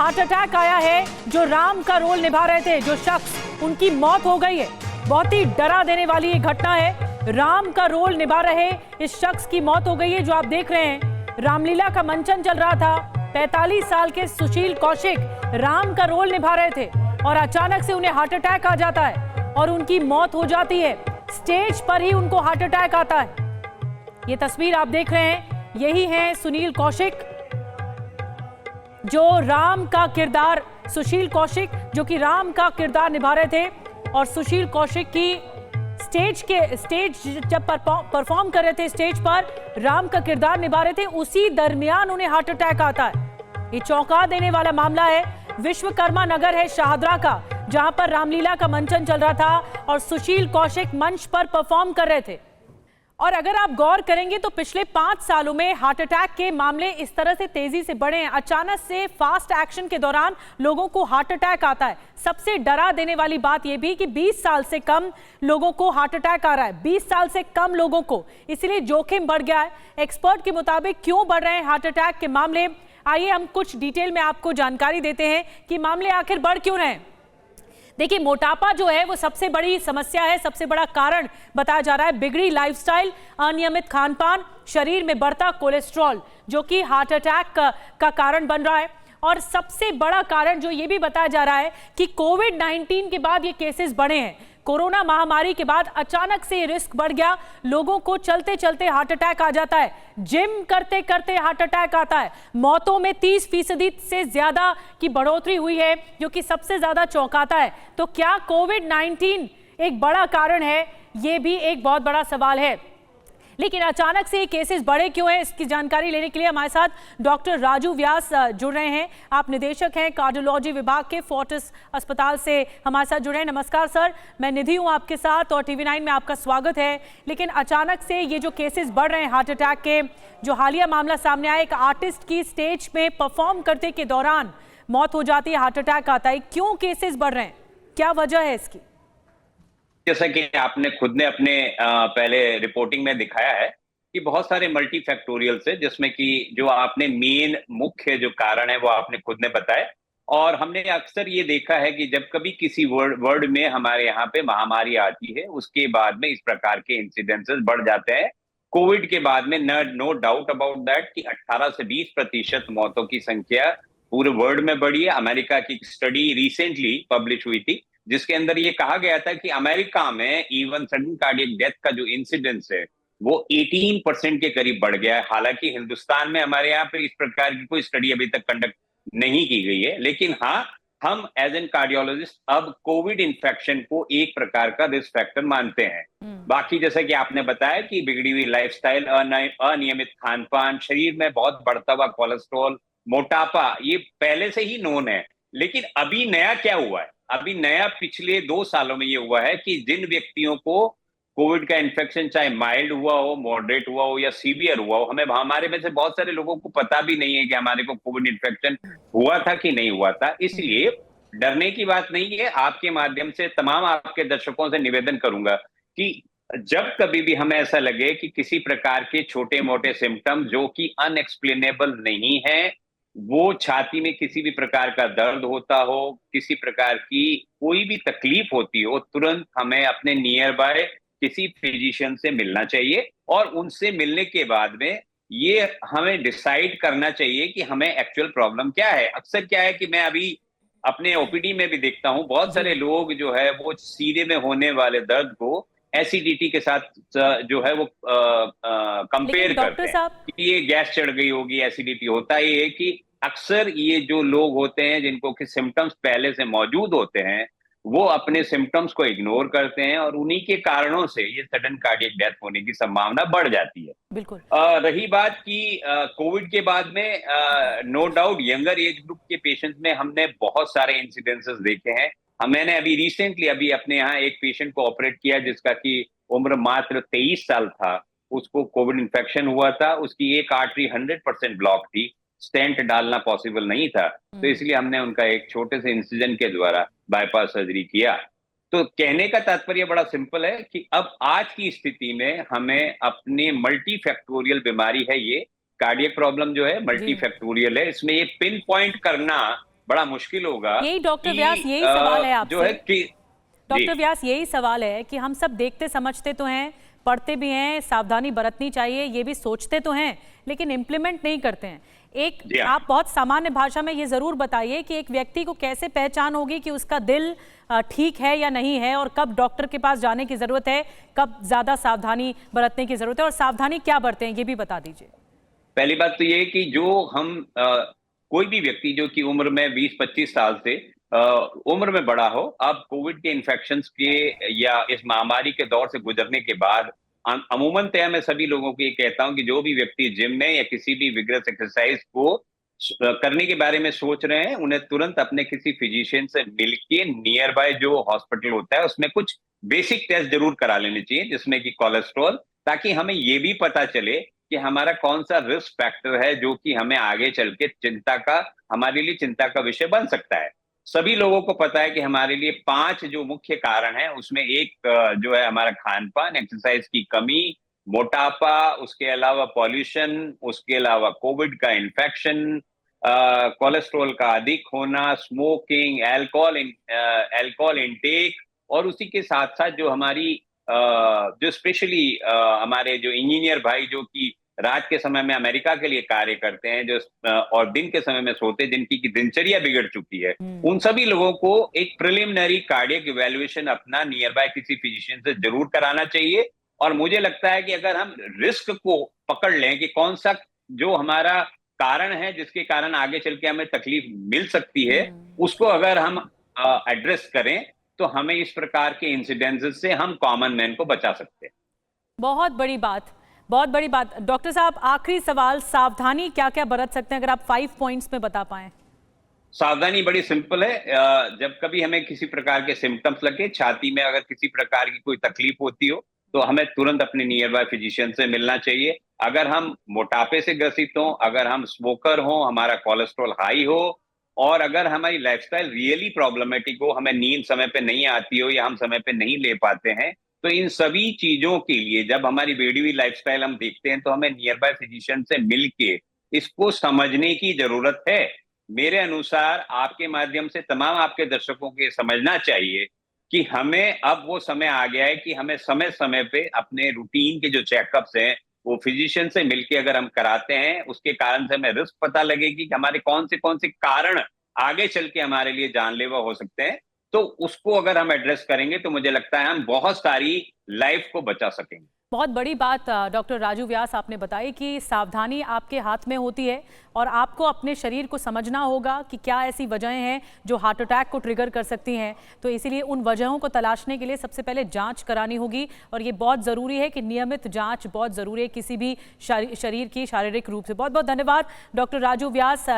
Heart attack आया है। जो राम का रोल निभा रहे थे जो शख्स, उनकी मौत हो गई है। बहुत ही डरा देने वाली ये घटना है। राम का रोल निभा रहे इस शख्स की मौत हो गई है। जो आप देख रहे हैं, रामलीला का मंचन चल रहा था। 45 साल के सुशील कौशिक राम का रोल निभा रहे थे और अचानक से उन्हें हार्ट अटैक आ जाता है और उनकी मौत हो जाती है। स्टेज पर ही उनको हार्ट अटैक आता है। ये तस्वीर आप देख रहे हैं, यही है सुनील कौशिक, जो राम का किरदार, सुशील कौशिक जो कि राम का किरदार निभा रहे थे। और सुशील कौशिक की स्टेज जब परफॉर्म कर रहे थे, स्टेज पर राम का किरदार निभा रहे थे, उसी दरमियान उन्हें हार्ट अटैक आता है। ये चौंका देने वाला मामला है। विश्वकर्मा नगर है शाहदरा का, जहां पर रामलीला का मंचन चल रहा था और सुशील कौशिक मंच पर परफॉर्म कर रहे थे। और अगर आप गौर करेंगे तो पिछले 5 सालों में हार्ट अटैक के मामले इस तरह से तेजी से बढ़े हैं। अचानक से फास्ट एक्शन के दौरान लोगों को हार्ट अटैक आता है। सबसे डरा देने वाली बात यह भी कि 20 साल से कम लोगों को हार्ट अटैक आ रहा है। 20 साल से कम लोगों को, इसलिए जोखिम बढ़ गया है। एक्सपर्ट के मुताबिक क्यों बढ़ रहे हैं हार्ट अटैक के मामले, आइए हम कुछ डिटेल में आपको जानकारी देते हैं कि मामले आखिर बढ़ क्यों रहे हैं। देखिए, मोटापा जो है वो सबसे बड़ी समस्या है। सबसे बड़ा कारण बताया जा रहा है बिगड़ी लाइफस्टाइल, अनियमित खानपान, शरीर में बढ़ता कोलेस्ट्रॉल, जो कि हार्ट अटैक का कारण बन रहा है। और सबसे बड़ा कारण जो ये भी बताया जा रहा है कि कोविड-19 के बाद ये केसेस बढ़े हैं। कोरोना महामारी के बाद अचानक से रिस्क बढ़ गया। लोगों को चलते चलते हार्ट अटैक आ जाता है, जिम करते करते हार्ट अटैक आता है। मौतों में 30% से ज्यादा की बढ़ोतरी हुई है, जो कि सबसे ज्यादा चौंकाता है। तो क्या कोविड-19 एक बड़ा कारण है? ये भी एक बहुत बड़ा सवाल है। लेकिन अचानक से ये केसेस बढ़े क्यों हैं, इसकी जानकारी लेने के लिए हमारे साथ डॉक्टर राजू व्यास जुड़ रहे हैं। आप निदेशक हैं कार्डियोलॉजी विभाग के, फोर्टिस अस्पताल से हमारे साथ जुड़े हैं। नमस्कार सर, मैं निधि हूं आपके साथ और TV9 में आपका स्वागत है। लेकिन अचानक से ये जो केसेस बढ़ रहे हैं हार्ट अटैक के, जो हालिया मामला सामने आया, एक आर्टिस्ट की स्टेज पे परफॉर्म करते के दौरान मौत हो जाती है, हार्ट अटैक आता है, क्यों केसेस बढ़ रहे हैं, क्या वजह है इसकी? जैसा कि आपने खुद ने अपने पहले रिपोर्टिंग में दिखाया है कि बहुत सारे मल्टी फैक्टोरियल्स है, जिसमें कि जो आपने मेन मुख्य जो कारण है वो आपने खुद ने बताया। और हमने अक्सर ये देखा है कि जब कभी किसी वर्ल्ड में हमारे यहाँ पे महामारी आती है, उसके बाद में इस प्रकार के इंसिडेंसेस बढ़ जाते हैं। कोविड के बाद में नो डाउट अबाउट दैट कि 18 से 20% मौतों की संख्या पूरे वर्ल्ड में बढ़ी है। अमेरिका की स्टडी रिसेंटली पब्लिश हुई थी, जिसके अंदर ये कहा गया था कि अमेरिका में इवन सडन कार्डियक डेथ का जो इंसिडेंस है वो 18% के करीब बढ़ गया है। हालांकि हिंदुस्तान में हमारे यहाँ पे इस प्रकार की कोई स्टडी अभी तक कंडक्ट नहीं की गई है, लेकिन हाँ, हम एज एन कार्डियोलॉजिस्ट अब कोविड इन्फेक्शन को एक प्रकार का रिस्क फैक्टर मानते हैं। बाकी जैसा कि आपने बताया कि बिगड़ी हुई लाइफस्टाइल, अनियमित खान पान, शरीर में बहुत बढ़ता हुआ कोलेस्ट्रॉल, मोटापा, ये पहले से ही नोन है। लेकिन अभी नया क्या हुआ है? अभी नया पिछले 2 सालों में ये हुआ है कि जिन व्यक्तियों को कोविड का इन्फेक्शन चाहे माइल्ड हुआ हो, मॉडरेट हुआ हो या सीवियर हुआ हो, हमारे में से बहुत सारे लोगों को पता भी नहीं है कि हमारे को कोविड इन्फेक्शन हुआ था कि नहीं हुआ था। इसलिए डरने की बात नहीं है। आपके माध्यम से तमाम आपके दर्शकों से निवेदन करूंगा कि जब कभी भी हमें ऐसा लगे कि किसी प्रकार के छोटे मोटे सिम्टम जो कि अनएक्सप्लेनेबल नहीं है, वो छाती में किसी भी प्रकार का दर्द होता हो, किसी प्रकार की कोई भी तकलीफ होती हो, तुरंत हमें अपने नियर बाय किसी फिजिशियन से मिलना चाहिए। और उनसे मिलने के बाद में ये हमें डिसाइड करना चाहिए कि हमें एक्चुअल प्रॉब्लम क्या है। अक्सर क्या है कि मैं अभी अपने OPD में भी देखता हूं, बहुत सारे लोग जो है वो सीने में होने वाले दर्द को एसिडिटी के साथ जो है वो कंपेयर करते हैं कि ये गैस चढ़ गई होगी, एसिडिटी। होता ये है कि अक्सर ये जो लोग होते हैं जिनको कि सिम्टम्स पहले से मौजूद होते हैं, वो अपने सिम्टम्स को इग्नोर करते हैं और उन्हीं के कारणों से ये सडन कार्डियक डेथ होने की संभावना बढ़ जाती है। बिल्कुल। रही बात कि कोविड के बाद में no doubt younger age group के पेशेंट्स में हमने बहुत सारे इंसिडेंसेस देखे हैं। मैंने अभी रिसेंटली अपने यहाँ एक पेशेंट को ऑपरेट किया जिसका की उम्र मात्र 23 साल था। उसको कोविड इन्फेक्शन हुआ था, उसकी एक आर्टरी 100% ब्लॉक थी, स्टेंट डालना पॉसिबल नहीं था, तो इसलिए हमने उनका एक छोटे से इंसिजन के द्वारा बाईपास सर्जरी किया। तो कहने का तात्पर्य बड़ा सिंपल है कि अब आज की स्थिति में हमें अपने मल्टी फैक्टोरियल बीमारी है, ये कार्डियक प्रॉब्लम जो है मल्टी फैक्टोरियल है, इसमें ये पिन पॉइंट करना बड़ा मुश्किल होगा। यही डॉक्टर व्यास, यही सवाल है आपसे जो है कि डॉक्टर व्यास, यही सवाल है कि हम सब देखते समझते तो हैं, पढ़ते भी हैं, सावधानी बरतनी चाहिए, ये भी सोचते तो हैं, लेकिन इम्प्लीमेंट नहीं करते हैं। आप बहुत सामान्य भाषा में ये जरूर बताइए कि एक व्यक्ति को कैसे पहचान होगी कि उसका दिल ठीक है या नहीं है, और कब डॉक्टर के पास जाने की जरूरत है, कब ज्यादा सावधानी बरतने की जरूरत है, और सावधानी क्या बरतें ये भी बता दीजिए। पहली बात तो ये कि जो हम कोई भी व्यक्ति जो कि उम्र में 20-25 साल से उम्र में बड़ा हो, अब कोविड के इन्फेक्शंस के या इस महामारी के दौर से गुजरने के बाद अमूमन तय मैं सभी लोगों को ये कहता हूं कि जो भी व्यक्ति जिम में या किसी भी विग्रस एक्सरसाइज को करने के बारे में सोच रहे हैं, उन्हें तुरंत अपने किसी फिजिशियन से मिलके नियर बाय जो हॉस्पिटल होता है उसमें कुछ बेसिक टेस्ट जरूर करा लेने चाहिए, जिसमें कि कोलेस्ट्रॉल, ताकि हमें ये भी पता चले कि हमारा कौन सा रिस्क फैक्टर है जो कि हमें आगे चल के हमारे लिए चिंता का विषय बन सकता है। सभी लोगों को पता है कि हमारे लिए 5 जो मुख्य कारण है, उसमें एक जो है हमारा खान पान, एक्सरसाइज की कमी, मोटापा, उसके अलावा पॉल्यूशन, उसके अलावा कोविड का इन्फेक्शन, कोलेस्ट्रॉल का अधिक होना, स्मोकिंग, अल्कोहल इनटेक, और उसी के साथ साथ जो हमारी जो स्पेशली हमारे जो इंजीनियर भाई जो कि रात के समय में अमेरिका के लिए कार्य करते हैं, जो और दिन के समय में सोते, जिनकी दिनचर्या बिगड़ चुकी है, उन सभी लोगों को एक प्रिलिमिनरी कार्डियक इवैल्यूएशन अपना नियर बाय किसी फिजिशियन से जरूर कराना चाहिए। और मुझे लगता है कि अगर हम रिस्क को पकड़ लें कि कौन सा जो हमारा कारण है जिसके कारण आगे चल के हमें तकलीफ मिल सकती है, उसको अगर हम एड्रेस करें तो हमें इस प्रकार के इंसिडेंसेस से हम कॉमन मैन को बचा सकते हैं। बहुत बड़ी बात, बहुत बड़ी बात। डॉक्टर साहब, आखिरी सवाल, सावधानी क्या क्या बरत सकते हैं, अगर आप 5 पॉइंट्स में बता पाएं। सावधानी बड़ी सिंपल है। जब कभी हमें किसी प्रकार के सिम्टम्स लगे, छाती में अगर किसी प्रकार की कोई तकलीफ होती हो, तो हमें तुरंत अपने नियर बाय फिजिशियन से मिलना चाहिए। अगर हम मोटापे से ग्रसित हों, अगर हम स्मोकर हों, हमारा कोलेस्ट्रॉल हाई हो, और अगर हमारी लाइफस्टाइल रियली प्रॉब्लमेटिक हो, हमें नींद समय पे नहीं आती हो या हम समय पे नहीं ले पाते हैं, तो इन सभी चीजों के लिए जब हमारी बिगड़ी हुई लाइफस्टाइल हम देखते हैं, तो हमें नियर बाय फिजिशियन से मिलके इसको समझने की जरूरत है। मेरे अनुसार आपके माध्यम से तमाम आपके दर्शकों को समझना चाहिए कि हमें अब वो समय आ गया है कि हमें समय समय पे अपने रूटीन के जो चेकअप्स हैं वो फिजिशियन से मिलके अगर हम कराते हैं, उसके कारण से हमें रिस्क पता लगेगी कि हमारे कौन से कारण आगे चल के हमारे लिए जानलेवा हो सकते हैं। तो उसको अगर हम एड्रेस करेंगे तो मुझे लगता है हम बहुत सारी लाइफ को बचा सकेंगे। बहुत बड़ी बात डॉक्टर राजू व्यास आपने बताई कि सावधानी आपके हाथ में होती है, और आपको अपने शरीर को समझना होगा कि क्या ऐसी वजहें हैं जो हार्ट अटैक को ट्रिगर कर सकती हैं। तो इसीलिए उन वजहों को तलाशने के लिए सबसे पहले जांच करानी होगी, और ये बहुत ज़रूरी है कि नियमित जांच बहुत ज़रूरी है किसी भी शरीर की शारीरिक रूप से। बहुत बहुत धन्यवाद डॉक्टर राजू व्यास,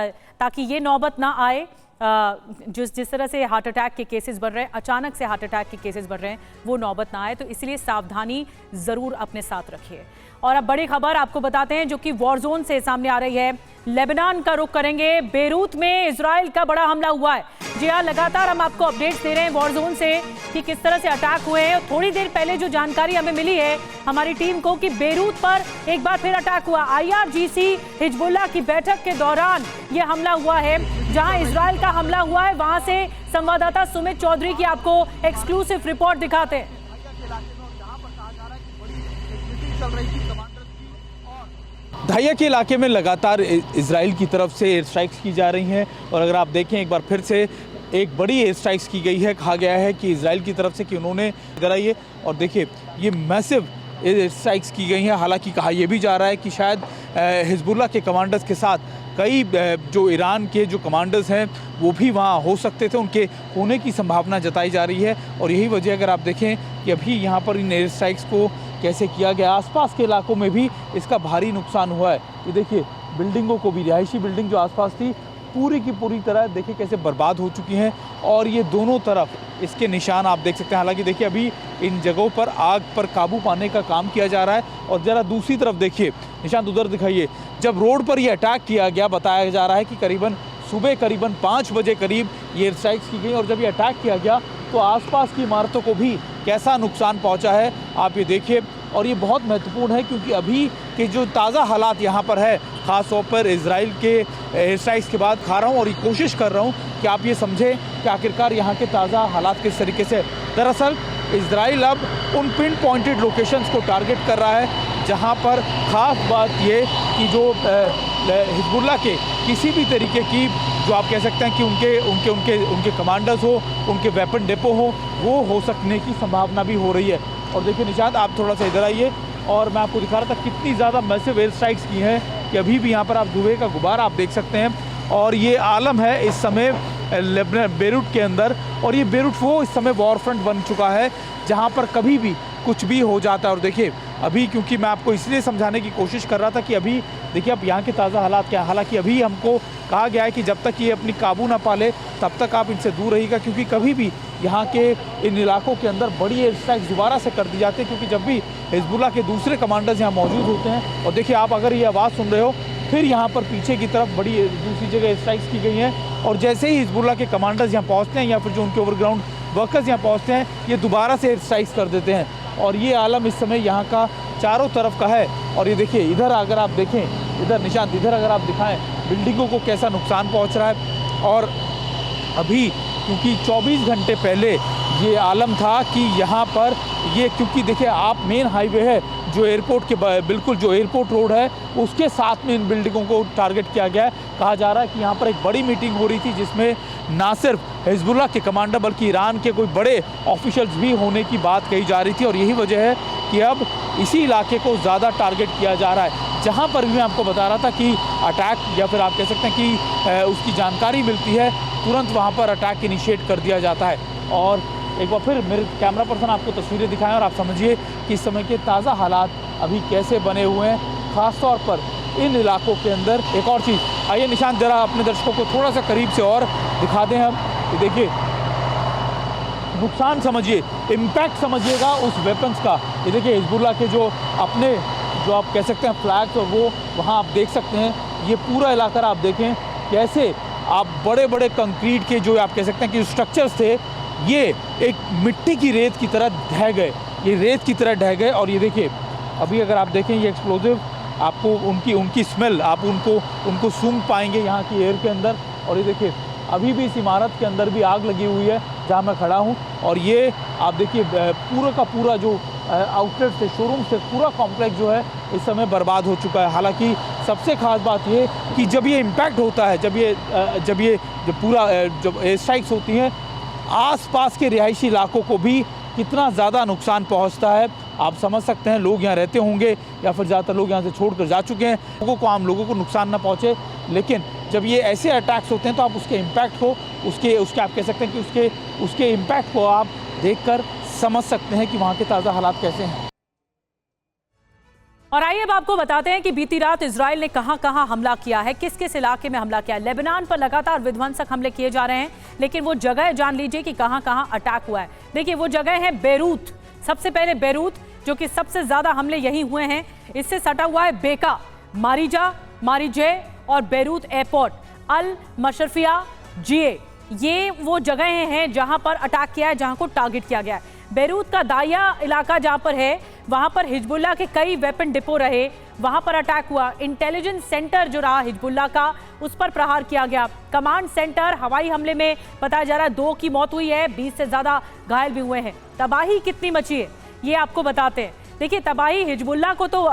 ताकि ये नौबत ना आए जिस तरह से हार्ट अटैक के केसेस बढ़ रहे हैं, अचानक से हार्ट अटैक के केसेस बढ़ रहे हैं, वो नौबत ना आए। तो इसलिए सावधानी ज़रूर अपने साथ रखिए। और अब बड़ी खबर आपको बताते हैं जो कि वॉर जोन से सामने आ रही है। लेबनान का रुख करेंगे। बेरूत में इजराइल का बड़ा हमला हुआ है। जी हाँ, लगातार हम आपको अपडेट्स दे रहे हैं वॉर जोन से कि किस तरह से अटैक हुए हैं। थोड़ी देर पहले जो जानकारी हमें मिली है हमारी टीम को कि बेरूत पर एक बार फिर अटैक हुआ। IRGC हिजबुल्लाह की बैठक के दौरान यह हमला हुआ है। जहां इजराइल का हमला हुआ है वहां से संवाददाता सुमित चौधरी की आपको एक्सक्लूसिव रिपोर्ट दिखाते हैं। दहिया के इलाके में लगातार इजराइल की तरफ से एयर स्ट्राइक्स की जा रही हैं, और अगर आप देखें एक बार फिर से एक बड़ी एयर स्ट्राइक्स की गई है। कहा गया है कि इजराइल की तरफ से कि उन्होंने कराई, और देखिए ये मैसिव एयर स्ट्राइक्स की गई हैं। हालांकि कहा यह भी जा रहा है कि शायद हिजबुल्लाह के कमांडर्स के साथ कई जो ईरान के जो कमांडर्स हैं वो भी वहाँ हो सकते थे, उनके होने की संभावना जताई जा रही है। और यही वजह अगर आप देखें कि अभी यहाँ पर इन एयर स्ट्राइक्स को कैसे किया गया, आसपास के इलाकों में भी इसका भारी नुकसान हुआ है। ये देखिए बिल्डिंगों को भी, रिहायशी बिल्डिंग जो आसपास थी पूरी की पूरी तरह देखिए कैसे बर्बाद हो चुकी हैं, और ये दोनों तरफ इसके निशान आप देख सकते हैं। हालांकि देखिए अभी इन जगहों पर आग पर काबू पाने का काम किया जा रहा है। और ज़रा दूसरी तरफ देखिए, निशान उधर दिखाइए, जब रोड पर ये अटैक किया गया, बताया जा रहा है कि सुबह करीबन 5 बजे करीब ये एयर स्ट्राइक्स की गई, और जब ये अटैक किया गया तो आसपास की इमारतों को भी कैसा नुकसान पहुंचा है आप ये देखिए। और ये बहुत महत्वपूर्ण है क्योंकि अभी के जो ताज़ा हालात यहाँ पर है ख़ास तौर पर इजराइल के एयर स्ट्राइक्स के बाद खा रहा हूँ और ये कोशिश कर रहा हूँ कि आप ये समझें कि आखिरकार यहाँ के ताज़ा हालात किस तरीके से। दरअसल इजराइल अब उन पिन पॉइंटेड लोकेशंस को टारगेट कर रहा है जहाँ पर ख़ास बात ये कि जो हिजबुल्लाह के किसी भी तरीके की जो आप कह सकते हैं कि उनके कमांडर्स हो, उनके वेपन डिपो वो हो सकने की संभावना भी हो रही है। और देखिए निशांत, आप थोड़ा सा इधर आइए और मैं आपको दिखा रहा था कितनी ज़्यादा मैसिव एयर स्ट्राइक्स की हैं कि अभी भी यहाँ पर आप धुएं का गुब्बारा आप देख सकते हैं। और ये आलम है इस समय बेरूट के अंदर, और ये बेरूट वो इस समय वॉर फ्रंट बन चुका है जहाँ पर कभी भी कुछ भी हो जाता है। और देखिए अभी, क्योंकि मैं आपको इसलिए समझाने की कोशिश कर रहा था कि अभी देखिए अब यहाँ के ताज़ा हालात क्या। हालांकि अभी हमको कहा गया है कि जब तक ये अपनी काबू ना पाले तब तक आप इनसे दूर रहिएगा, क्योंकि कभी भी यहाँ के इन इलाकों के अंदर बड़ी एयर स्ट्राइक्स दोबारा से कर दी जाती है, क्योंकि जब भी हिजबुल्लाह के दूसरे कमांडर्स यहाँ मौजूद होते हैं। और देखिए आप अगर ये आवाज़ सुन रहे हो, फिर यहाँ पर पीछे की तरफ बड़ी दूसरी जगह एयर स्ट्राइक्स की गई हैं। और जैसे ही हिजबुल्लाह के कमांडर्स यहाँ पहुँचते हैं या फिर जो उनके ओवरग्राउंड वर्कर्स यहाँ पहुँचते हैं, ये दोबारा से एयर स्ट्राइक्स कर देते हैं। और ये आलम इस समय यहाँ का चारों तरफ का है। और ये देखिए इधर अगर आप देखें, इधर निशांत, इधर अगर आप दिखाएं बिल्डिंगों को कैसा नुकसान पहुँच रहा है। और अभी क्योंकि 24 घंटे पहले ये आलम था कि यहाँ पर ये, क्योंकि देखिए आप मेन हाईवे है जो एयरपोर्ट के बिल्कुल जो एयरपोर्ट रोड है उसके साथ में इन बिल्डिंगों को टारगेट किया गया है। कहा जा रहा है कि यहाँ पर एक बड़ी मीटिंग हो रही थी जिसमें ना सिर्फ हिजबुल्लाह के कमांडर बल्कि ईरान के कोई बड़े ऑफिशियल्स भी होने की बात कही जा रही थी। और यही वजह है कि अब इसी इलाके को ज़्यादा टारगेट किया जा रहा है। जहाँ पर भी मैं आपको बता रहा था कि अटैक या फिर आप कह सकते हैं कि उसकी जानकारी मिलती है, तुरंत वहाँ पर अटैक इनिशिएट कर दिया जाता है। और एक बार फिर मेरे कैमरा पर्सन आपको तस्वीरें दिखाएं और आप समझिए कि इस समय के ताज़ा हालात अभी कैसे बने हुए हैं, ख़ास तौर पर इन इलाकों के अंदर। एक और चीज़, आइए निशांत ज़रा अपने दर्शकों को थोड़ा सा करीब से और दिखा दें हम। देखिए नुकसान समझिए, इम्पैक्ट समझिएगा उस वेपन्स का। ये देखिए हिजबुल्लाह के जो अपने जो आप कह सकते हैं फ्लैग्स, और वो वहाँ आप देख सकते हैं। ये पूरा इलाका आप देखें कैसे आप बड़े बड़े कंक्रीट के जो आप कह सकते हैं कि स्ट्रक्चर्स थे, ये एक मिट्टी की रेत की तरह ढह गए, ये रेत की तरह ढह गए। और ये देखिए अभी अगर आप देखें ये एक्सप्लोजिव, आपको उनकी स्मेल आप उनको सूंघ पाएंगे यहाँ की एयर के अंदर। और ये देखिए अभी भी इस इमारत के अंदर भी आग लगी हुई है जहाँ मैं खड़ा हूँ। और ये आप देखिए पूरा का पूरा जो आउटलेट से, शोरूम से, पूरा कॉम्प्लेक्स जो है इस समय बर्बाद हो चुका है। हालांकि सबसे खास बात ये कि जब ये इम्पैक्ट होता है, जब एयर स्ट्राइक्स होती हैं, आसपास के रिहायशी इलाकों को भी कितना ज़्यादा नुकसान पहुंचता है आप समझ सकते हैं। लोग यहाँ रहते होंगे या फिर ज़्यादातर लोग यहाँ से छोड़कर जा चुके हैं, लोगों को, आम लोगों को नुकसान ना पहुँचे। लेकिन जब ये ऐसे अटैक्स होते हैं तो आप उसके इम्पैक्ट को, उसके आप कह सकते हैं कि उसके इम्पैक्ट को आप देखकर समझ सकते हैं कि वहाँ के ताज़ा हालात कैसे हैं। और आइए अब आपको बताते हैं कि बीती रात इजराइल ने कहां-कहां हमला किया है, किस किस इलाके में हमला किया है। लेबनान पर लगातार विध्वंसक हमले किए जा रहे हैं, लेकिन वो जगह जान लीजिए कि कहां-कहां अटैक हुआ है। देखिए वो जगह है बेरूत। सबसे पहले बेरूत, जो कि सबसे ज्यादा हमले यहीं हुए हैं। इससे सटा हुआ है बेका, मारिजे और बेरूत एयरपोर्ट, अल मशरफिया, जीए। ये वो जगहें हैं जहां पर अटैक किया है, जहां को टारगेट किया गया है। बेरूत का दाया इलाका जहां पर है, वहां पर हिजबुल्लाह के कई वेपन डिपो रहे, वहां पर अटैक हुआ। इंटेलिजेंस सेंटर जो रहा हिजबुल्लाह का, उस पर प्रहार किया गया। कमांड सेंटर हवाई हमले में बताया जा रहा है 2 की मौत हुई है, 20 से ज्यादा घायल भी हुए हैं। तबाही कितनी मची है ये आपको बताते हैं। देखिए तबाही हिजबुल्लाह को तो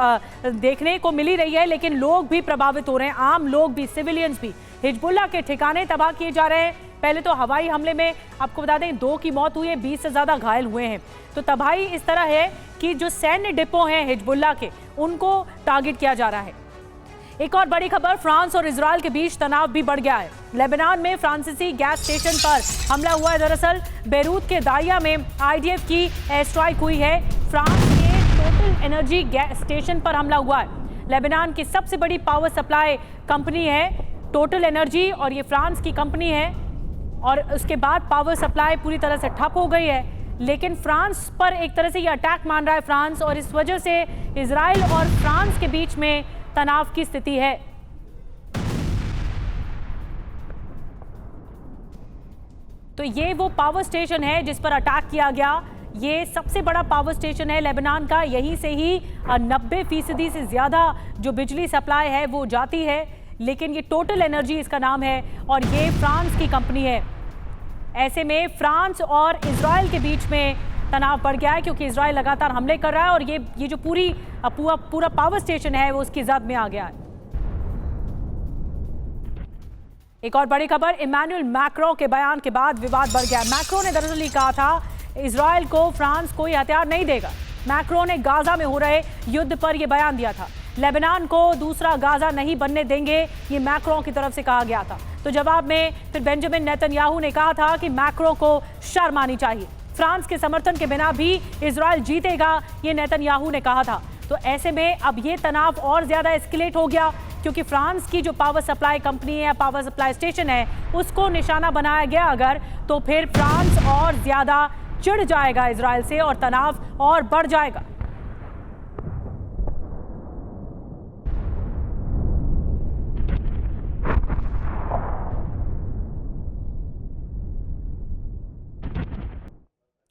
देखने को मिल ही रही है, लेकिन लोग भी प्रभावित हो रहे हैं, आम लोग भी, सिविलियंस भी। हिजबुल्लाह के ठिकाने तबाह किए जा रहे हैं। पहले तो हवाई हमले में आपको बता दें 2 की मौत हुई है, 20 से ज़्यादा घायल हुए हैं। तो तबाही इस तरह है कि जो सैन्य डिपो हैं हिजबुल्लाह के, उनको टारगेट किया जा रहा है। एक और बड़ी खबर, फ्रांस और इजराइल के बीच तनाव भी बढ़ गया है। लेबनान में फ्रांसीसी गैस स्टेशन पर हमला हुआ है। दरअसल बेरूत के दाया में IDF की एयर स्ट्राइक हुई है। फ्रांस के टोटल एनर्जी गैस स्टेशन पर हमला हुआ है। लेबनान की सबसे बड़ी पावर सप्लाई कंपनी है टोटल एनर्जी, और ये फ्रांस की कंपनी है। और उसके बाद पावर सप्लाई पूरी तरह से ठप हो गई है। लेकिन फ्रांस पर एक तरह से ये अटैक मान रहा है फ्रांस, और इस वजह से इजराइल और फ्रांस के बीच में तनाव की स्थिति है। तो ये वो पावर स्टेशन है जिस पर अटैक किया गया। ये सबसे बड़ा पावर स्टेशन है लेबनान का। यहीं से ही 90% से ज़्यादा जो बिजली सप्लाई है वो जाती है। लेकिन ये टोटल एनर्जी इसका नाम है और ये फ्रांस की कंपनी है। ऐसे में फ्रांस और इजराइल के बीच में तनाव बढ़ गया है क्योंकि इजराइल लगातार हमले कर रहा है और ये जो पूरा पावर स्टेशन है वो उसकी जद में आ गया है। एक और बड़ी खबर, इमैनुअल मैक्रों के बयान के बाद विवाद बढ़ गया। मैक्रों ने दरअसल ये कहा था इजराइल को फ्रांस कोई हथियार नहीं देगा। मैक्रों ने गाजा में हो रहे युद्ध पर यह बयान दिया था। लेबनान को दूसरा गाजा नहीं बनने देंगे, ये मैक्रों की तरफ से कहा गया था। तो जवाब में फिर बेंजामिन नेतन्याहू ने कहा था कि मैक्रों को शर्म आनी चाहिए। फ्रांस के समर्थन के बिना भी इजराइल जीतेगा, ये नेतन्याहू ने कहा था। तो ऐसे में अब ये तनाव और ज्यादा एस्केलेट हो गया क्योंकि फ्रांस की जो पावर सप्लाई कंपनी है या पावर सप्लाई स्टेशन है उसको निशाना बनाया गया अगर, तो फिर फ्रांस और ज्यादा चिढ़ जाएगा इजराइल से और तनाव और बढ़ जाएगा।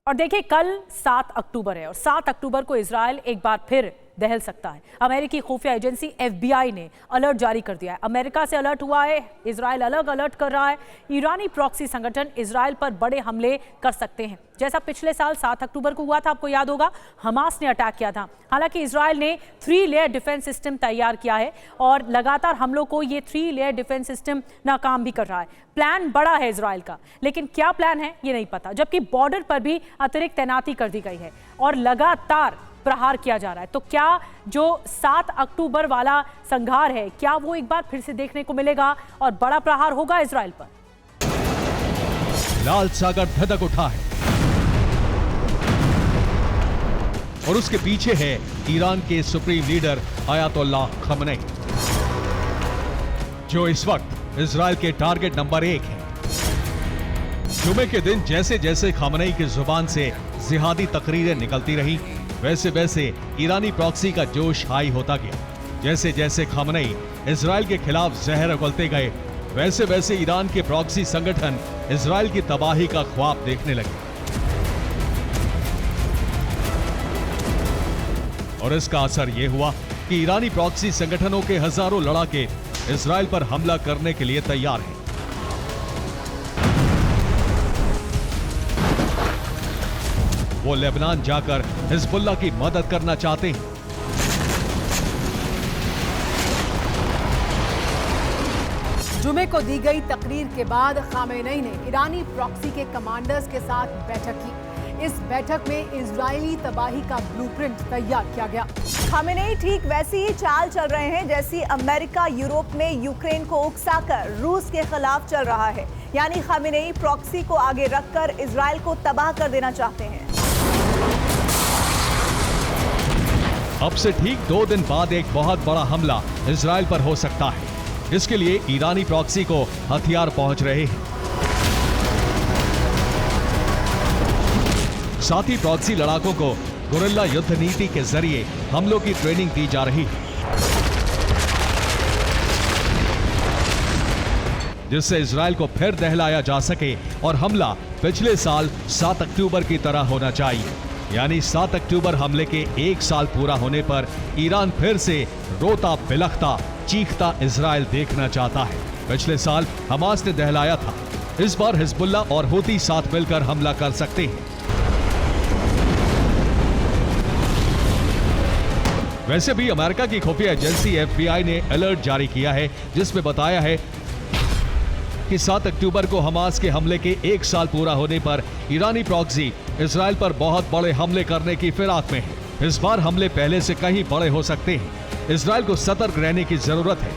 और देखिए कल 7 अक्टूबर है और 7 अक्टूबर को इजराइल एक बार फिर दहल सकता है। अमेरिकी खुफिया एजेंसी FBI ने अलर्ट जारी कर दिया है। अमेरिका से अलर्ट हुआ है, इजराइल अलग अलर्ट कर रहा है। ईरानी प्रॉक्सी संगठन इजराइल पर बड़े हमले कर सकते हैं, जैसा पिछले साल 7 अक्टूबर को हुआ था। आपको याद होगा हमास ने अटैक किया था। हालांकि इजराइल ने 3 लेयर डिफेंस सिस्टम तैयार किया है और लगातार हमलों को ये 3 लेयर डिफेंस सिस्टम नाकाम भी कर रहा है। प्लान बड़ा है इजराइल का, लेकिन क्या प्लान है ये नहीं पता। जबकि बॉर्डर पर भी अतिरिक्त तैनाती कर दी गई है और लगातार प्रहार किया जा रहा है। तो क्या जो 7 अक्टूबर वाला संघार है क्या वो एक बार फिर से देखने को मिलेगा और बड़ा प्रहार होगा इजराइल पर? लाल सागर धधक उठा है और उसके पीछे है ईरान के सुप्रीम लीडर अयातोल्लाह खमेनी, जो इस वक्त इजराइल के टारगेट नंबर 1 है। जुमे के दिन जैसे जैसे खमेनी की जुबान से जिहादी तकरीरें निकलती रही, वैसे वैसे ईरानी प्रॉक्सी का जोश हाई होता गया। जैसे जैसे खमेनी इजराइल के खिलाफ जहर उगलते गए, वैसे वैसे ईरान के प्रॉक्सी संगठन इजराइल की तबाही का ख्वाब देखने लगे। और इसका असर यह हुआ कि ईरानी प्रॉक्सी संगठनों के हजारों लड़ाके इजराइल पर हमला करने के लिए तैयार हैं। वो लेबनान जाकर हिजबुल्लाह की मदद करना चाहते हैं। जुमे को दी गई तकरीर के बाद खामेनी ने ईरानी प्रॉक्सी के कमांडर्स के साथ बैठक की। इस बैठक में इजरायली तबाही का ब्लूप्रिंट तैयार किया गया। खामेनी ठीक वैसी ही चाल चल रहे हैं जैसी अमेरिका यूरोप में यूक्रेन को उकसाकर रूस के खिलाफ चल रहा है। यानी खामेनी प्रॉक्सी को आगे रखकर इजराइल को तबाह कर देना चाहते हैं। अब से ठीक 2 दिन बाद एक बहुत बड़ा हमला इजराइल पर हो सकता है। इसके लिए ईरानी प्रॉक्सी को हथियार पहुंच रहे हैं। साथ ही प्रॉक्सी लड़ाकों को गुरिल्ला युद्ध नीति के जरिए हमलों की ट्रेनिंग दी जा रही है, जिससे इजराइल को फिर दहलाया जा सके और हमला पिछले साल 7 अक्टूबर की तरह होना चाहिए। यानी 7 अक्टूबर हमले के 1 साल पूरा होने पर ईरान फिर से रोता बिलखता चीखता इजराइल देखना चाहता है। पिछले साल हमास ने दहलाया था, इस बार हिजबुल्ला और हूती साथ मिलकर हमला कर सकते हैं। वैसे भी अमेरिका की खुफिया एजेंसी FBI ने अलर्ट जारी किया है, जिसमें बताया है कि 7 अक्टूबर को हमास के हमले के 1 साल पूरा होने पर ईरानी प्रॉक्सी इजराइल पर बहुत बड़े हमले करने की फिराक में है। इस बार हमले पहले से कहीं बड़े हो सकते हैं। इजराइल को सतर्क रहने की जरूरत है।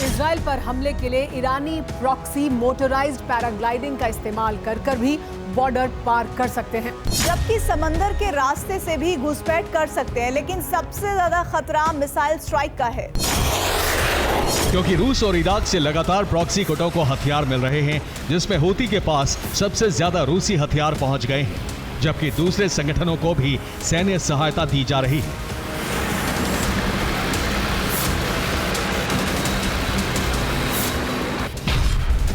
इजराइल पर हमले के लिए ईरानी प्रॉक्सी मोटराइज्ड पैराग्लाइडिंग का इस्तेमाल कर भी बॉर्डर पार कर सकते हैं, जबकि समंदर के रास्ते से भी घुसपैठ कर सकते हैं। लेकिन सबसे ज्यादा खतरा मिसाइल स्ट्राइक का है, क्योंकि रूस और इराक से लगातार प्रॉक्सी गुटों को हथियार मिल रहे हैं, जिसमें हूती के पास सबसे ज्यादा रूसी हथियार पहुंच गए हैं, जबकि दूसरे संगठनों को भी सैन्य सहायता दी जा रही है।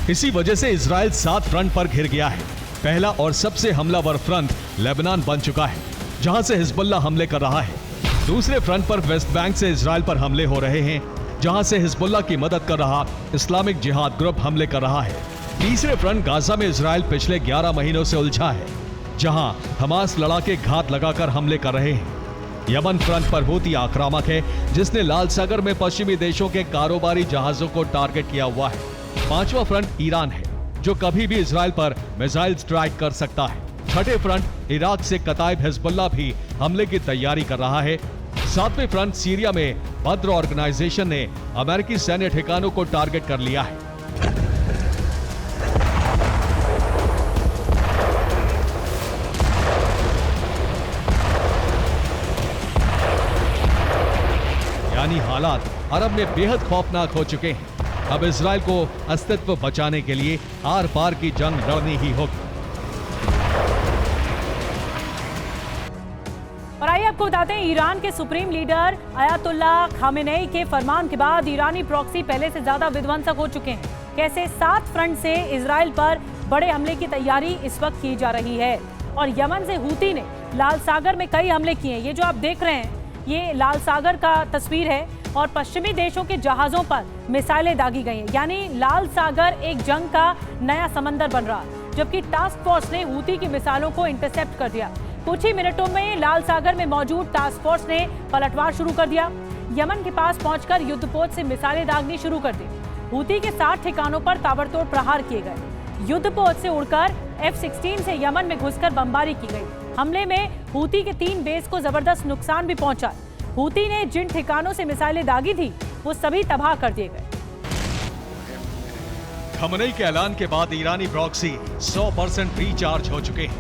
इसी वजह से इजराइल 7 फ्रंट पर घिर गया है। पहला और सबसे हमलावर फ्रंट लेबनान बन चुका है, जहां से हिजबुल्लाह हमले कर रहा है। दूसरे फ्रंट पर वेस्ट बैंक से इजराइल पर हमले हो रहे हैं, जहां से हिजबुल्लाह की मदद कर रहा इस्लामिक जिहाद ग्रुप हमले कर रहा है। तीसरे फ्रंट गाजा में इजराइल पिछले 11 महीनों से उलझा है, जहां हमास लड़ाके घात लगाकर हमले कर रहे हैं। यमन फ्रंट पर हूती आक्रामक है, जिसने लाल सागर में पश्चिमी देशों के कारोबारी जहाजों को टारगेट किया हुआ है। पांचवा फ्रंट ईरान है, जो कभी भी इजराइल पर मिसाइल स्ट्राइक कर सकता है। छठे फ्रंट इराक से कताइब हिजबुल्लाह भी हमले की तैयारी कर रहा है। सातवें फ्रंट सीरिया में बद्र ऑर्गेनाइजेशन ने अमेरिकी सैन्य ठिकानों को टारगेट कर लिया है। यानी हालात अरब में बेहद खौफनाक हो चुके हैं। अब इजराइल को अस्तित्व बचाने के लिए आर पार की जंग लड़नी ही होगी। और आइए आपको बताते हैं, ईरान के सुप्रीम लीडर अयातुल्लाह खामेनेई के फरमान के बाद ईरानी प्रॉक्सी पहले से ज्यादा विध्वंसक हो चुके हैं। कैसे 7 फ्रंट से इजराइल पर बड़े हमले की तैयारी इस वक्त की जा रही है। और यमन से हूती ने लाल सागर में कई हमले किए हैं। ये जो आप देख रहे हैं, ये लाल सागर का तस्वीर है और पश्चिमी देशों के जहाजों पर मिसाइलें दागी गई हैं। यानी लाल सागर एक जंग का नया समंदर बन रहा है, जबकि टास्क फोर्स ने हूती की मिसाइलों को इंटरसेप्ट कर दिया। कुछ ही मिनटों में लाल सागर में मौजूद टास्क फोर्स ने पलटवार शुरू कर दिया। यमन के पास पहुंचकर युद्धपोत से मिसाइलें दागनी शुरू कर दी। हूती के 7 ठिकानों पर ताबड़तोड़ प्रहार किए गए। युद्धपोत से उड़कर F-16 से यमन में घुसकर बमबारी की गई। हमले में हूती के 3 बेस को जबरदस्त नुकसान भी पहुंचा। हूती ने जिन ठिकानों से मिसाइलें दागी थी, वो सभी तबाह कर दिए गए। खमेनेई के ऐलान के बाद ईरानी प्रॉक्सी 100% रिचार्ज हो चुके हैं।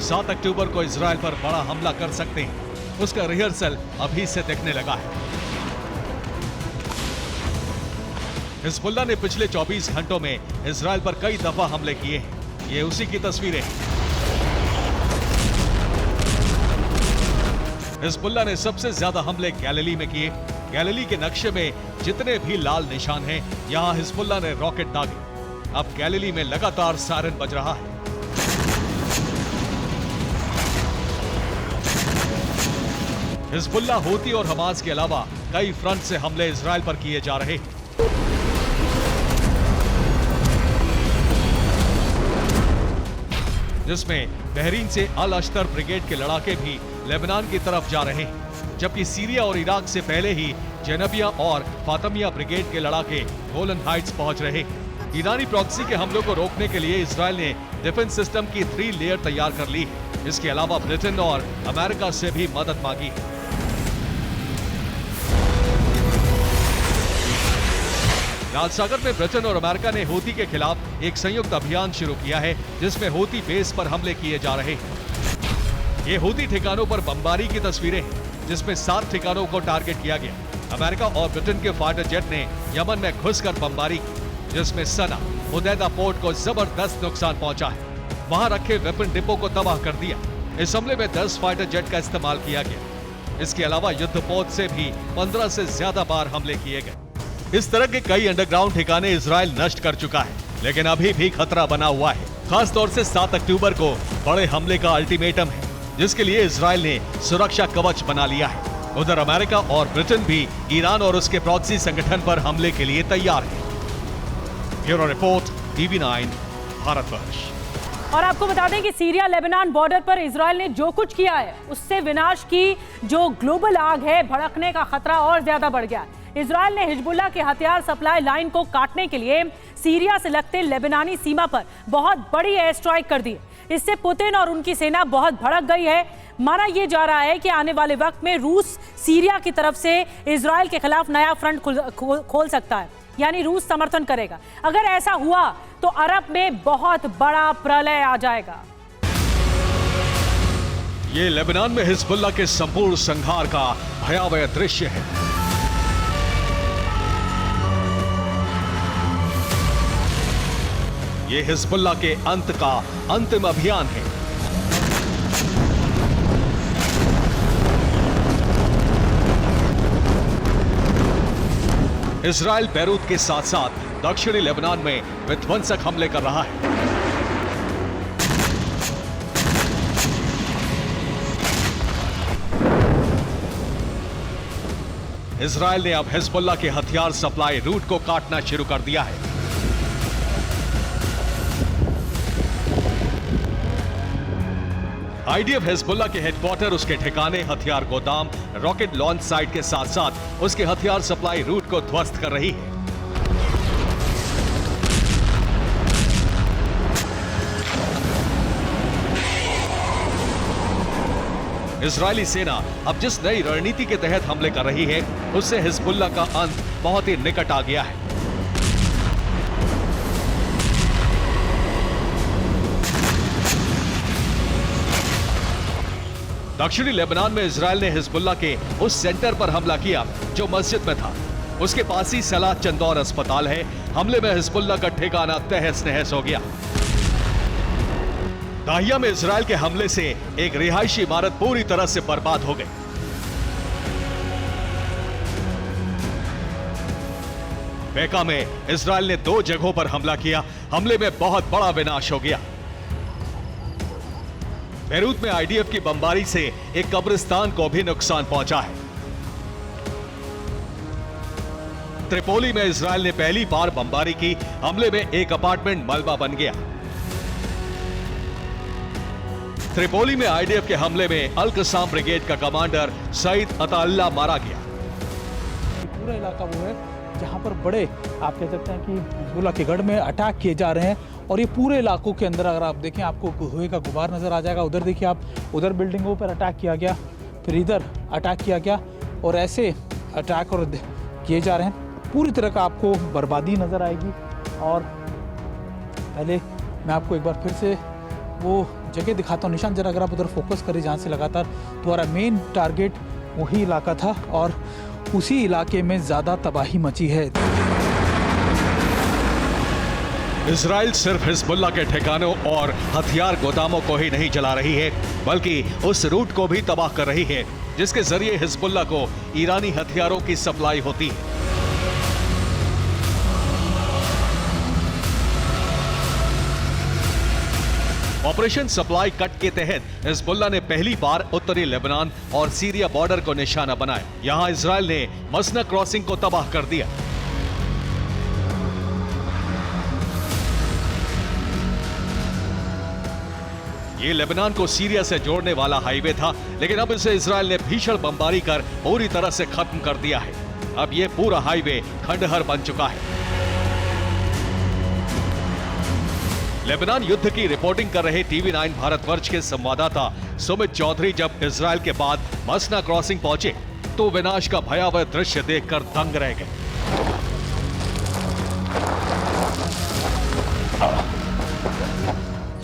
7 अक्टूबर को इजराइल पर बड़ा हमला कर सकते हैं, उसका रिहर्सल अभी से दिखने लगा है। हिजबुल्लाह ने पिछले 24 घंटों में इजराइल पर कई दफा हमले किए हैं। ये उसी की तस्वीरें हैं। हिजबुल्लाह ने सबसे ज्यादा हमले गैलिली में किए। गैलिली के नक्शे में जितने भी लाल निशान हैं, यहां हिजबुल्लाह ने रॉकेट दागे। अब गैलिली में लगातार सायरन बज रहा है। हिजबुल्लाह, हूती और हमास के अलावा कई फ्रंट से हमले इजराइल पर किए जा रहे हैं। जिसमें बहरीन से अल अश्तर ब्रिगेड के लड़ाके भी लेबनान की तरफ जा रहे हैं, जबकि सीरिया और इराक से पहले ही जेनबिया और फातमिया ब्रिगेड के लड़ाके गोलन हाइट्स पहुंच रहे हैं। ईरानी प्रॉक्सी के हमलों को रोकने के लिए इजराइल ने डिफेंस सिस्टम की 3 लेयर तैयार कर ली है। इसके अलावा ब्रिटेन और अमेरिका से भी मदद मांगी है। लाल सागर में ब्रिटेन और अमेरिका ने हूती के खिलाफ एक संयुक्त अभियान शुरू किया है, जिसमें हूती बेस पर हमले किए जा रहे हैं। ये हूती ठिकानों पर बमबारी की तस्वीरें हैं, जिसमें 7 ठिकानों को टारगेट किया गया। अमेरिका और ब्रिटेन के फाइटर जेट ने यमन में घुसकर बमबारी की, जिसमें सना हुदैदा पोर्ट को जबरदस्त नुकसान पहुंचा है। वहां रखे वेपन डिपो को तबाह कर दिया। इस हमले में 10 फाइटर जेट का इस्तेमाल किया गया। इसके अलावा युद्धपोत से भी 15 से ज्यादा बार हमले किए गए। इस तरह के कई अंडरग्राउंड ठिकाने इजराइल नष्ट कर चुका है, लेकिन अभी भी खतरा बना हुआ है। खास तौर से 7 अक्टूबर को बड़े हमले का अल्टीमेटम है, जिसके लिए इजराइल ने सुरक्षा कवच बना लिया है। उधर अमेरिका और ब्रिटेन भी ईरान और उसके प्रॉक्सी संगठन पर हमले के लिए तैयार है। Bureau report, TV9 Bharatvarsh. और आपको बता दें कि सीरिया लेबनान बॉर्डर पर इजराइल ने जो कुछ किया है, उससे विनाश की जो ग्लोबल आग है, भड़कने का खतरा और ज्यादा बढ़ गया। इजराइल ने हिजबुल्लाह के हथियार सप्लाई लाइन को काटने के लिए सीरिया से लगते लेबनानी सीमा पर बहुत बड़ी एयर स्ट्राइक कर दी। इससे पुतिन और उनकी सेना बहुत भड़क गई है। माना यह जा रहा है कि आने वाले वक्त में रूस सीरिया की तरफ से इजराइल के खिलाफ नया फ्रंट खोल सकता है, यानी रूस समर्थन करेगा। अगर ऐसा हुआ तो अरब में बहुत बड़ा प्रलय आ जाएगा। ये लेबनान में हिजबुल्लाह के संपूर्ण संहार का भयावह दृश्य है। ये हिजबुल्लाह के अंत का अंतिम अभियान है। इजराइल बैरूत के साथ साथ दक्षिणी लेबनान में विध्वंसक हमले कर रहा है। इजराइल ने अब हिजबुल्लाह के हथियार सप्लाई रूट को काटना शुरू कर दिया है। आईडीएफ हिजबुल्लाह के हेडक्वार्टर, उसके ठिकाने, हथियार गोदाम, रॉकेट लॉन्च साइट के साथ साथ उसके हथियार सप्लाई रूट को ध्वस्त कर रही है। इजरायली सेना अब जिस नई रणनीति के तहत हमले कर रही है, उससे हिजबुल्लाह का अंत बहुत ही निकट आ गया है। दक्षिणी लेबनान में इजरायल ने हिजबुल्लाह के उस सेंटर पर हमला किया जो मस्जिद में था। उसके पास ही सलाह चंदौर अस्पताल है। हमले में हिजबुल्लाह का ठिकाना तहस नहस हो गया। दाहिया में इजरायल के हमले से एक रिहायशी इमारत पूरी तरह से बर्बाद हो गई। बेका में इजरायल ने 2 जगहों पर हमला किया। हमले में बहुत बड़ा विनाश हो गया। बेरूत में आईडीएफ की बमबारी से एक कब्रिस्तान को भी नुकसान पहुंचा है। त्रिपोली में इजरायल ने पहली बार बमबारी की। हमले में एक अपार्टमेंट मलबा बन गया। त्रिपोली में आईडीएफ के हमले में अल कसाम ब्रिगेड का कमांडर सईद अताअल्लाह मारा गया। पूरा इलाका वो है जहां पर बड़े आप कह सकते हैं कि हिजबुल्लाह के गढ़ में अटैक किए जा रहे हैं। और ये पूरे इलाकों के अंदर अगर आप देखें, आपको धुएं का गुबार नजर आ जाएगा। उधर देखिए आप, उधर बिल्डिंगों पर अटैक किया गया, फिर इधर अटैक किया गया, और ऐसे अटैक और किए जा रहे हैं। पूरी तरह का आपको बर्बादी नजर आएगी। और पहले मैं आपको एक बार फिर से वो जगह दिखाता हूँ। निशान जरा अगर आप उधर फोकस करें जहाँ से लगातार, तो हमारा मेन टारगेट वही इलाका था और उसी इलाके में ज़्यादा तबाही मची है। इजराइल सिर्फ हिजबुल्लाह के ठिकानों और हथियार गोदामों को ही नहीं जला रही है, बल्कि उस रूट को भी तबाह कर रही है जिसके जरिए हिजबुल्लाह को ईरानी हथियारों की सप्लाई होती है। ऑपरेशन सप्लाई कट के तहत हिजबुल्लाह ने पहली बार उत्तरी लेबनान और सीरिया बॉर्डर को निशाना बनाया। यहां इजराइल ने मसना क्रॉसिंग को तबाह कर दिया। ये लेबनान को सीरिया से जोड़ने वाला हाईवे था, लेकिन अब इसे इजराइल ने भीषण बमबारी कर पूरी तरह से खत्म कर दिया है। अब ये पूरा हाईवे खंडहर बन चुका है। लेबनान युद्ध की रिपोर्टिंग कर रहे टीवी 9 भारतवर्ष के संवाददाता सुमित चौधरी जब इजराइल के बाद मसना क्रॉसिंग पहुंचे तो विनाश का भयावह दृश्य देखकर दंग रह गए।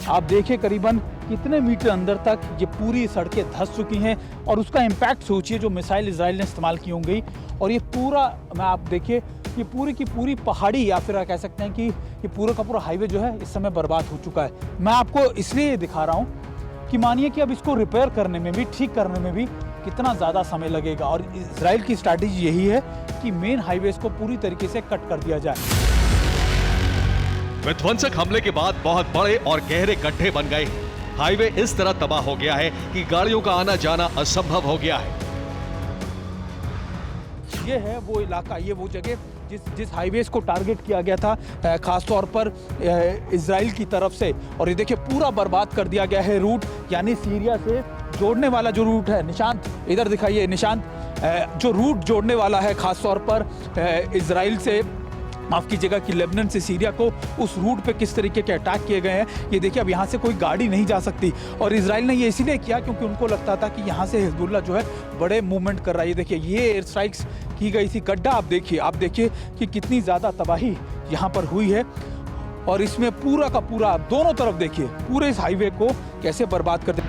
आप देखिए करीबन कितने मीटर अंदर तक ये पूरी सड़कें धंस चुकी हैं और उसका इम्पैक्ट सोचिए जो मिसाइल इजराइल ने इस्तेमाल की होंगी। और ये पूरा मैं आप देखिए कि पूरी की पूरी पहाड़ी या फिर कह सकते हैं कि ये पूरा का पूरा हाईवे जो है इस समय बर्बाद हो चुका है। मैं आपको इसलिए दिखा रहा हूँ कि मानिए कि अब इसको रिपेयर करने में भी, ठीक करने में भी कितना ज़्यादा समय लगेगा। और इजराइल की स्ट्रैटेजी यही है कि मेन हाईवेज को पूरी तरीके से कट कर दिया जाए। विध्वंसक हमले के बाद बहुत बड़े और गहरे गड्ढे बन गए। हाईवे इस तरह तबाह हो गया है कि गाड़ियों का आना जाना असंभव हो गया है। ये है वो इलाका, ये वो जगह जिस हाईवेज को टारगेट किया गया था खास तौर पर इजराइल की तरफ से। और ये देखिए पूरा बर्बाद कर दिया गया है रूट, यानी सीरिया से जोड़ने वाला जो रूट है। निशांत इधर दिखाइए, निशांत जो रूट जोड़ने वाला है खास तौर पर इजराइल से, माफ कीजिएगा, कि लेबनान से सीरिया को, उस रूट पे किस तरीके के अटैक किए गए हैं। ये देखिए अब यहाँ से कोई गाड़ी नहीं जा सकती। और इजराइल ने ये इसीलिए किया क्योंकि उनको लगता था कि यहाँ से हिजबुल्लाह जो है बड़े मूवमेंट कर रहा है। ये देखिए ये एयर स्ट्राइक्स की गई थी। गड्ढा आप देखिए कि कितनी ज़्यादा तबाही यहाँ पर हुई है। और इसमें पूरा का पूरा दोनों तरफ देखिए पूरे इस हाईवे को कैसे बर्बाद कर दे।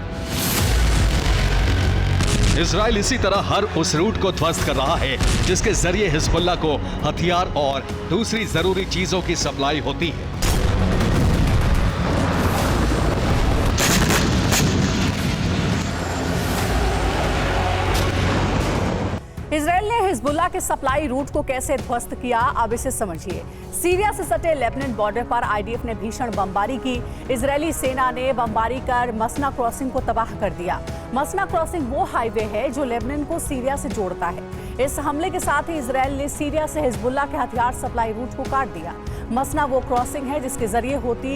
इजराइल इसी तरह हर उस रूट को ध्वस्त कर रहा है जिसके जरिए हिजबुल्लाह को हथियार और दूसरी जरूरी चीजों की सप्लाई होती है। इजराइल ने हिजबुल्लाह के सप्लाई रूट को कैसे ध्वस्त किया, अब इसे समझिए। सीरिया से सटे लेबनान बॉर्डर पर आईडीएफ ने भीषण बमबारी की। इजरायली सेना ने बमबारी कर मसना क्रॉसिंग को तबाह कर दिया। मसना क्रॉसिंग वो हाईवे है जो लेबनान को सीरिया से जोड़ता है। इस हमले के साथ ही इजरायल ने सीरिया से हिजबुल्लाह के हथियार सप्लाई रूट को काट दिया। मसना वो क्रॉसिंग है जिसके जरिए होती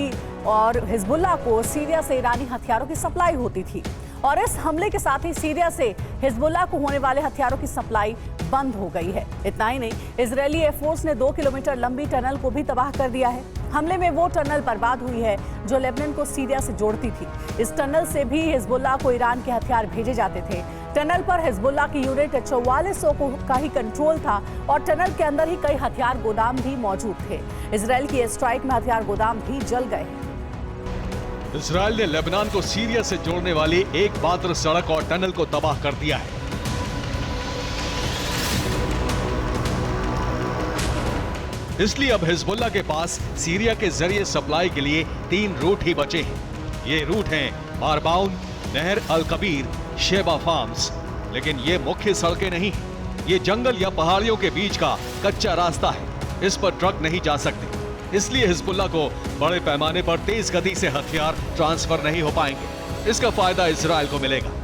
और हिजबुल्लाह को सीरिया से ईरानी हथियारों की सप्लाई होती थी, और इस हमले के साथ ही सीरिया से हिजबुल्लाह को होने वाले हथियारों की सप्लाई बंद हो गई है। इतना ही नहीं, इजरायली एयरफोर्स ने 2 किलोमीटर लंबी टनल को भी तबाह कर दिया है। हमले में वो टनल बर्बाद हुई है जो लेबनान को सीरिया से जोड़ती थी। इस टनल से भी हिजबुल्लाह को ईरान के हथियार भेजे जाते थे। टनल पर हिजबुल्लाह की यूनिट 4400 का ही कंट्रोल था और टनल के अंदर ही कई हथियार गोदाम भी मौजूद थे। इजरायल की एयर स्ट्राइक में हथियार गोदाम भी जल गए। इजरायल ने लेबनान को सीरिया से जोड़ने वाली एकमात्र सड़क और टनल को तबाह कर दिया है। इसलिए अब हिजबुल्लाह के पास सीरिया के जरिए सप्लाई के लिए 3 रूट ही बचे हैं। ये रूट हैं मारबाउन, नहर अल कबीर, शेबा फार्म्स। लेकिन ये मुख्य सड़कें नहीं, ये जंगल या पहाड़ियों के बीच का कच्चा रास्ता है। इस पर ट्रक नहीं जा सकते, इसलिए हिजबुल्लाह को बड़े पैमाने पर तेज गति से हथियार ट्रांसफर नहीं हो पाएंगे। इसका फायदा इजरायल को मिलेगा।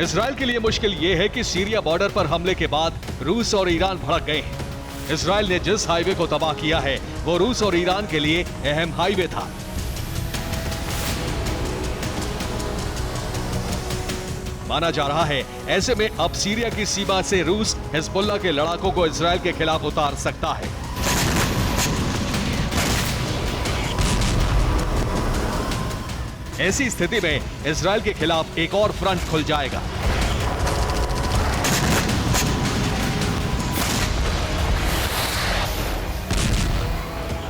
इजरायल के लिए मुश्किल यह है कि सीरिया बॉर्डर पर हमले के बाद रूस और ईरान भड़क गए हैं। इजरायल ने जिस हाईवे को तबाह किया है वो रूस और ईरान के लिए अहम हाईवे था। माना जा रहा है ऐसे में अब सीरिया की सीमा से रूस हिजबुल्लाह के लड़ाकों को इजरायल के खिलाफ उतार सकता है। ऐसी स्थिति में इजरायल के खिलाफ एक और फ्रंट खुल जाएगा।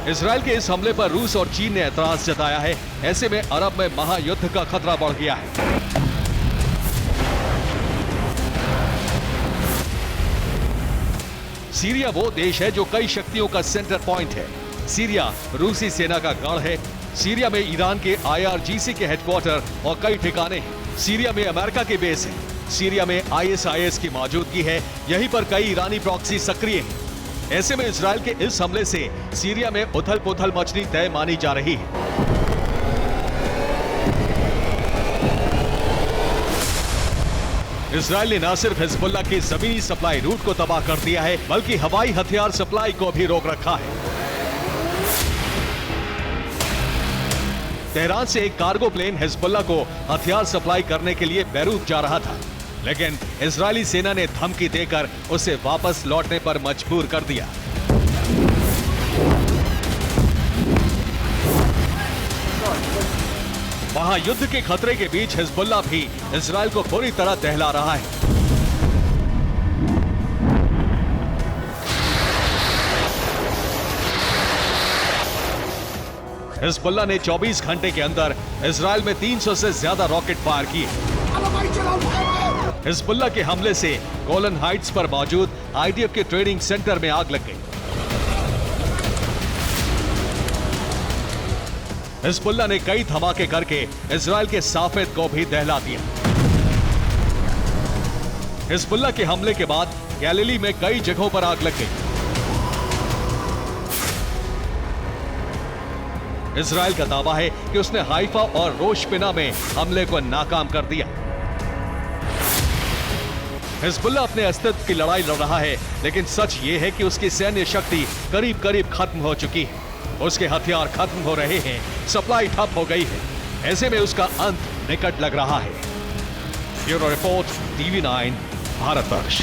इजरायल के इस हमले पर रूस और चीन ने ऐतराज जताया है। ऐसे में अरब में महायुद्ध का खतरा बढ़ गया है। सीरिया वो देश है जो कई शक्तियों का सेंटर पॉइंट है। सीरिया रूसी सेना का गढ़ है। सीरिया में ईरान के IRGC के हेडक्वार्टर और कई ठिकाने हैं। सीरिया में अमेरिका के बेस है। सीरिया में ISIS की मौजूदगी है। यहीं पर कई ईरानी प्रॉक्सी सक्रिय हैं। ऐसे में इजरायल के इस हमले से सीरिया में उथल पुथल मचनी तय मानी जा रही है। इजरायल ने न सिर्फ हिजबुल्लाह की जमीनी सप्लाई रूट को तबाह कर दिया है, बल्कि हवाई हथियार सप्लाई को भी रोक रखा है। तेहरान से एक कार्गो प्लेन हिजबुल्लाह को हथियार सप्लाई करने के लिए बैरूत जा रहा था, लेकिन इजरायली सेना ने धमकी देकर उसे वापस लौटने पर मजबूर कर दिया। वहां युद्ध के खतरे के बीच हिजबुल्लाह भी इजरायल को बुरी तरह दहला रहा है। हिजबुल्लाह ने 24 घंटे के अंदर इजरायल में 300 से ज्यादा रॉकेट फायर किए। हिजबुल्लाह के हमले से गोलन हाइट्स पर मौजूद IDF के ट्रेनिंग सेंटर में आग लग गई। हिजबुल्लाह ने कई धमाके करके इजरायल के साफेद को भी दहला दिया। हिजबुल्लाह के हमले के बाद गैलिली में कई जगहों पर आग लग गई। इजरायल का दावा है कि उसने हाइफा और रोशपिना में हमले को नाकाम कर दिया। हिजबुल्लाह अपने अस्तित्व की लड़ाई लड़ रहा है, लेकिन सच ये है कि उसकी सैन्य शक्ति करीब करीब खत्म हो चुकी है। उसके हथियार खत्म हो रहे हैं, सप्लाई ठप हो गई है। ऐसे में उसका अंत निकट लग रहा है। Bureau report, TV9, Bharatvarsh.